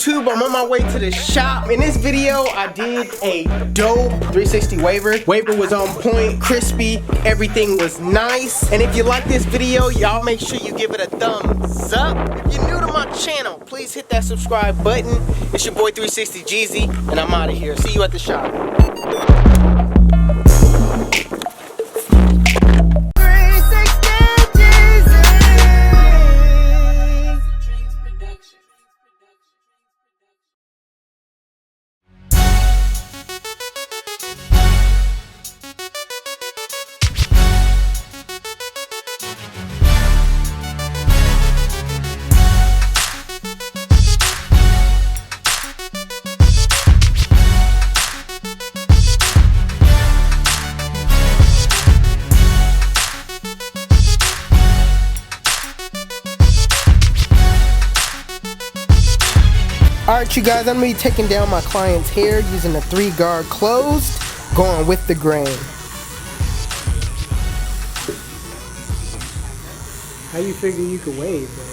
YouTube, I'm on my way to the shop. In this video, I did a dope 360 waver. Waver was on point, crispy, everything was nice. And if you like this video, y'all make sure you give it a thumbs up. If you're new to my channel, please hit that subscribe button. It's your boy 360 Jeezy, and I'm out of here. See you at the shop. Alright you guys, I'm going to be taking down my client's hair using a 3-guard closed, going with the grain. How you figure you could wave, bro?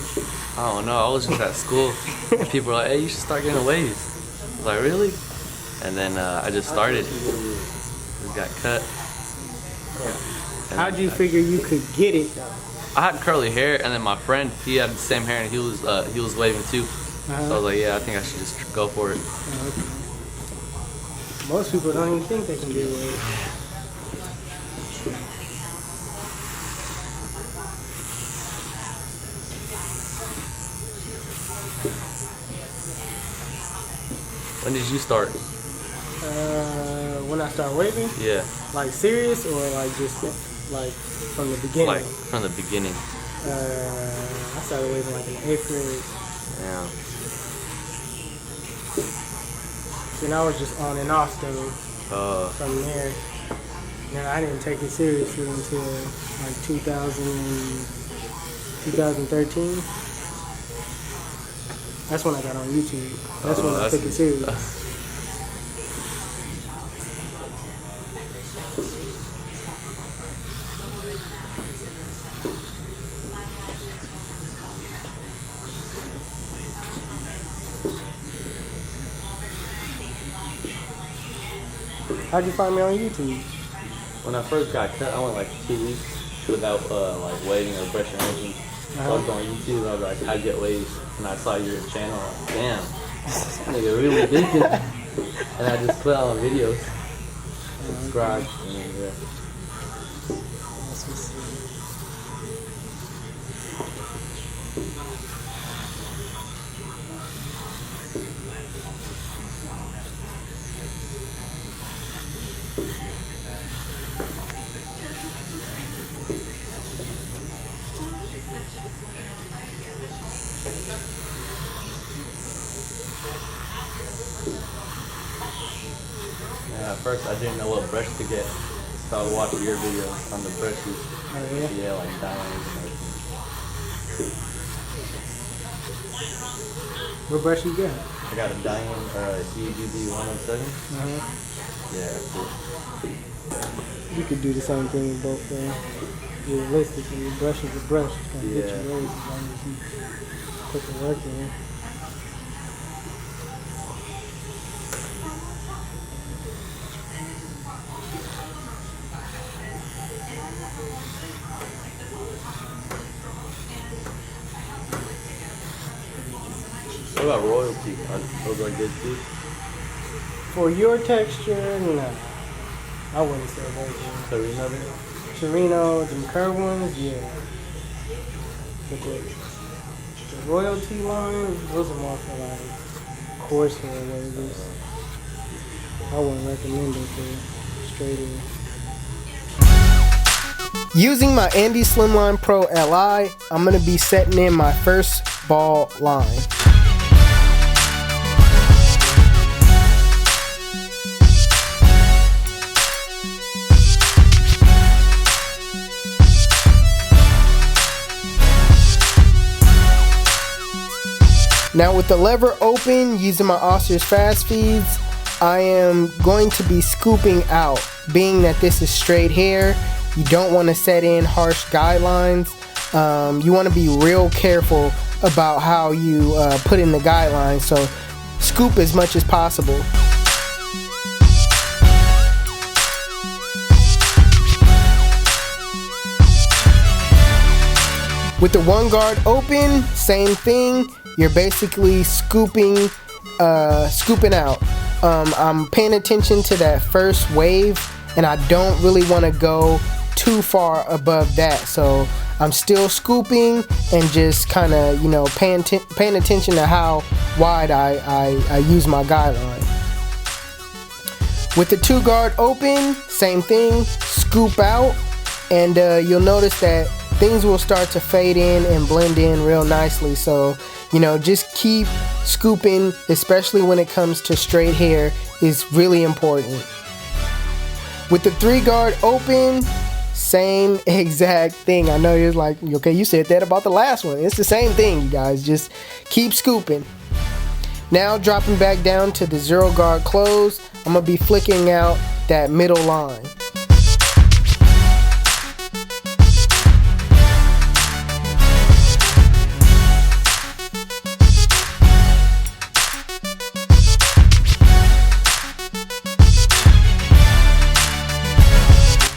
I don't know, I was just at school and people were like, hey, you should start getting waves. I was like, really? And then I just started. Just got cut. How'd you figure you could get it though? I had curly hair and then my friend, he had the same hair and he was waving too. So I was like, yeah, I think I should just go for it. Okay. Most people don't even think they can do it. When did you start? When I start waving? Yeah. Like serious or like just like from the beginning? Like from the beginning. I started waving like in 8th grade. Yeah. And I was just on and off though from there. And I didn't take it seriously until like 2013. That's when I got on YouTube. That's when I took it serious. How'd you find me on YouTube? When I first got cut, I went like 2 weeks without like waving or brushing or anything. So I was on YouTube and I was like, how to get waves? And I saw your channel, like, damn, this nigga really did it. And I just put out videos, subscribe, and yeah. At first, I didn't know what brush to get, so I would watch your videos on the brushes. Oh, yeah? Yeah, like diamonds and everything. What brush you got? I got a diamond CGB107. Yeah, that's cool. You could do the same thing with both things. Realistically, your brush is a brush. It's going to get your waves as long as you put the work in. What about royalty? Those are good too? For your texture, no. I wouldn't say royalty. Torino there? Torino, them curved ones, yeah. But the royalty line, those are more for like coarse hair wavers. I wouldn't recommend it for straight hair. Using my Andis Slimline Pro Li, I'm going to be setting in my first ball line. Now with the lever open, using my Oster's fast feeds, I am going to be scooping out. Being that this is straight hair, you don't want to set in harsh guidelines. You want to be real careful about how you put in the guidelines, so scoop as much as possible. With the one guard open, same thing. You're basically scooping out. I'm paying attention to that first wave, and I don't really want to go too far above that. So I'm still scooping and just kind of, you know, paying attention to how wide I use my guideline. With the two guard open, same thing, scoop out, and you'll notice that things will start to fade in and blend in real nicely. So, you know, just keep scooping, especially when it comes to straight hair, is really important. With the three guard open, same exact thing. I know you're like, okay, you said that about the last one. It's the same thing, you guys. Just keep scooping. Now dropping back down to the zero guard close, I'm gonna be flicking out that middle line.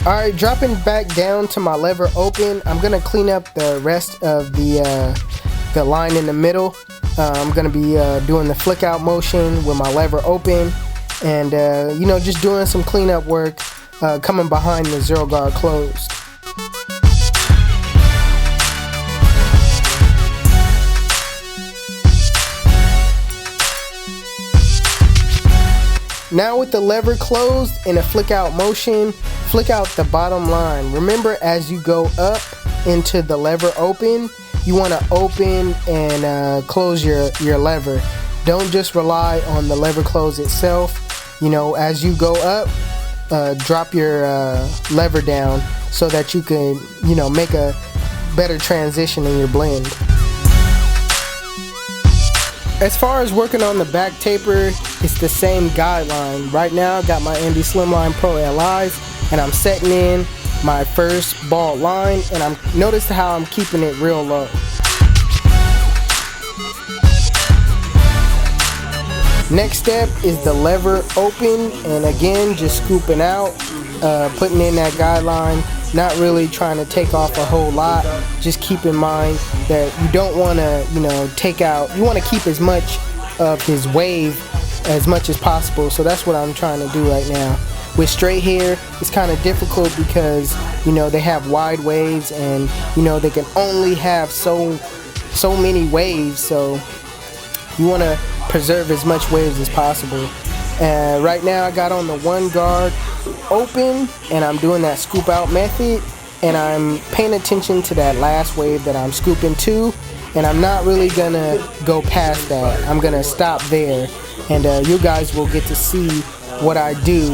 Alright, dropping back down to my lever open, I'm going to clean up the rest of the line in the middle. I'm going to be doing the flick out motion with my lever open, and you know, just doing some cleanup work coming behind the zero guard closed. Now with the lever closed in a flick out motion, flick out the bottom line. Remember, as you go up into the lever open, you want to open and close your lever. Don't just rely on the lever close itself. You know, as you go up, drop your lever down so that you can, you know, make a better transition in your blend. As far as working on the back taper, it's the same guideline. Right now, I've got my Andis Slimline Pro Li's, and I'm setting in my first bald line, and notice how I'm keeping it real low. Next step is the lever open, and again, just scooping out, putting in that guideline. Not really trying to take off a whole lot. Just keep in mind that you don't want to, you know, take out. You want to keep as much of his wave as much as possible. So that's what I'm trying to do right now. With straight hair, it's kind of difficult because, you know, they have wide waves, and you know, they can only have so many waves. So you want to preserve as much waves as possible. Right now I got on the one guard open, and I'm doing that scoop out method, and I'm paying attention to that last wave that I'm scooping to, and I'm not really gonna go past that. I'm gonna stop there, and you guys will get to see what I do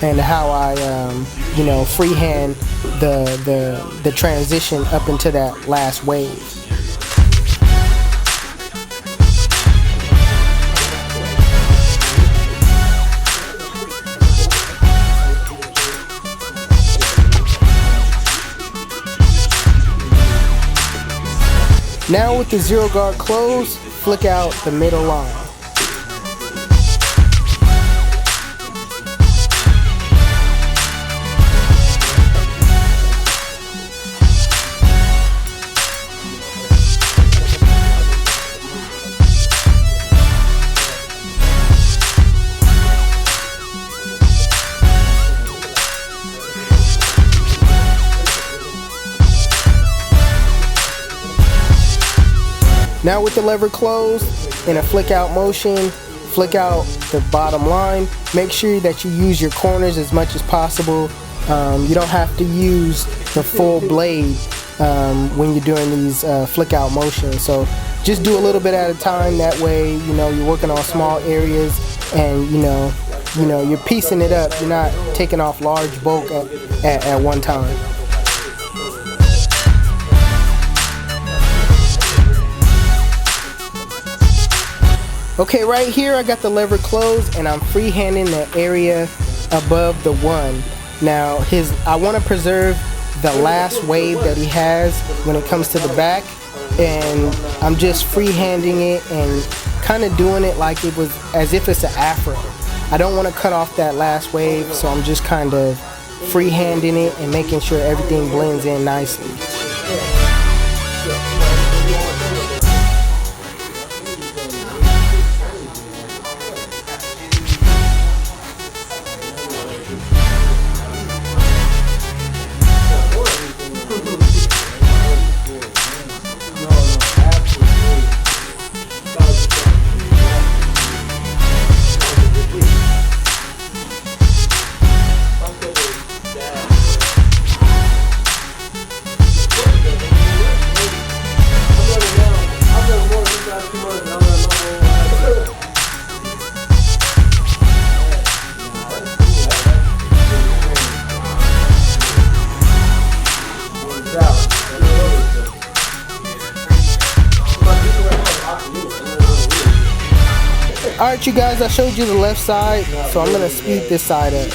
and how I you know, freehand the transition up into that last wave. Now with the zero guard close, flick out the middle line. Now with the lever closed, in a flick out motion, flick out the bottom line. Make sure that you use your corners as much as possible. You don't have to use the full blade when you're doing these flick out motions. So just do a little bit at a time. That way, you know, you're working on small areas, and you know you're piecing it up. You're not taking off large bulk at one time. Okay, right here I got the lever closed and I'm freehanding the area above the one. Now I want to preserve the last wave that he has when it comes to the back, and I'm just freehanding it and kind of doing it like it was as if it's an afro. I don't want to cut off that last wave, so I'm just kind of freehanding it and making sure everything blends in nicely. Alright you guys, I showed you the left side, so I'm going to speed this side up.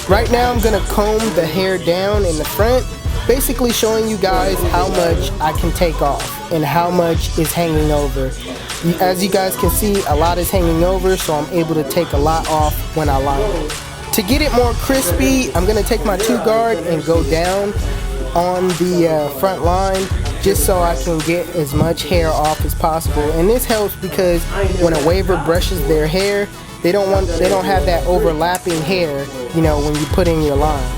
Right now I'm going to comb the hair down in the front, basically showing you guys how much I can take off and how much is hanging over. As you guys can see, a lot is hanging over, so I'm able to take a lot off when I line it. To get it more crispy, I'm going to take my 2-guard and go down on the front line just so I can get as much hair off as possible. And this helps because when a waver brushes their hair, they don't have that overlapping hair, you know, when you put in your line.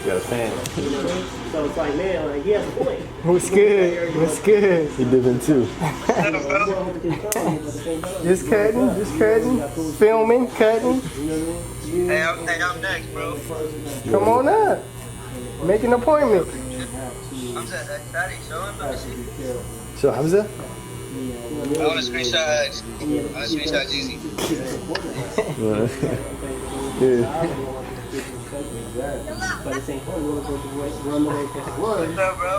got a fan. So it's like, man, like, he has a point. What's good? What's good? He living too. Just cutting, filming, cutting. Hey, I'm next, bro. Come on up. Make an appointment. I'm just Daddy, show him. Let me see. So Hamza? I want to screenshot. Jeezy. Yeah. What's up, bro?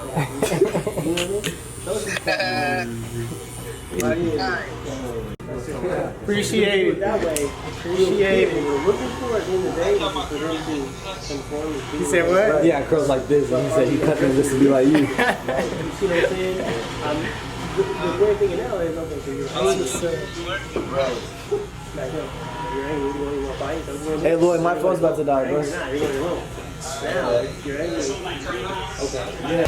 Appreciate it. Appreciate it. Looking for at the end of the day is for them to conform. He said what? Yeah, girls like this, and he said he cut them just to be like you. You see what I'm saying? The weird thing now is, okay, so you're angry. Back up. You're angry, you want to fight. Hey Lloyd, my phone's about to die, bro. You're not, you're going alone. Now, you're angry. Okay. Yeah.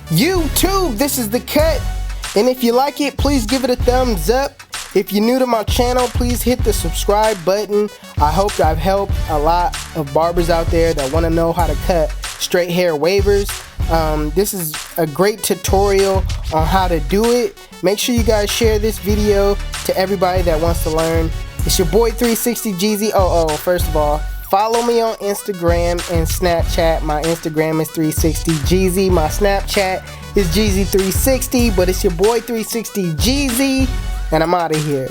YouTube, this is the cut, and if you like it, please give it a thumbs up. If you're new to my channel, please hit the subscribe button. I hope I've helped a lot of barbers out there that want to know how to cut straight hair wavers. This is a great tutorial on how to do it. Make sure you guys share this video to everybody that wants to learn. It's your boy 360 Jeezy. First of all, follow me on Instagram and Snapchat. My Instagram is 360 Jeezy. My Snapchat is Jeezy360, but it's your boy 360 Jeezy, and I'm out of here.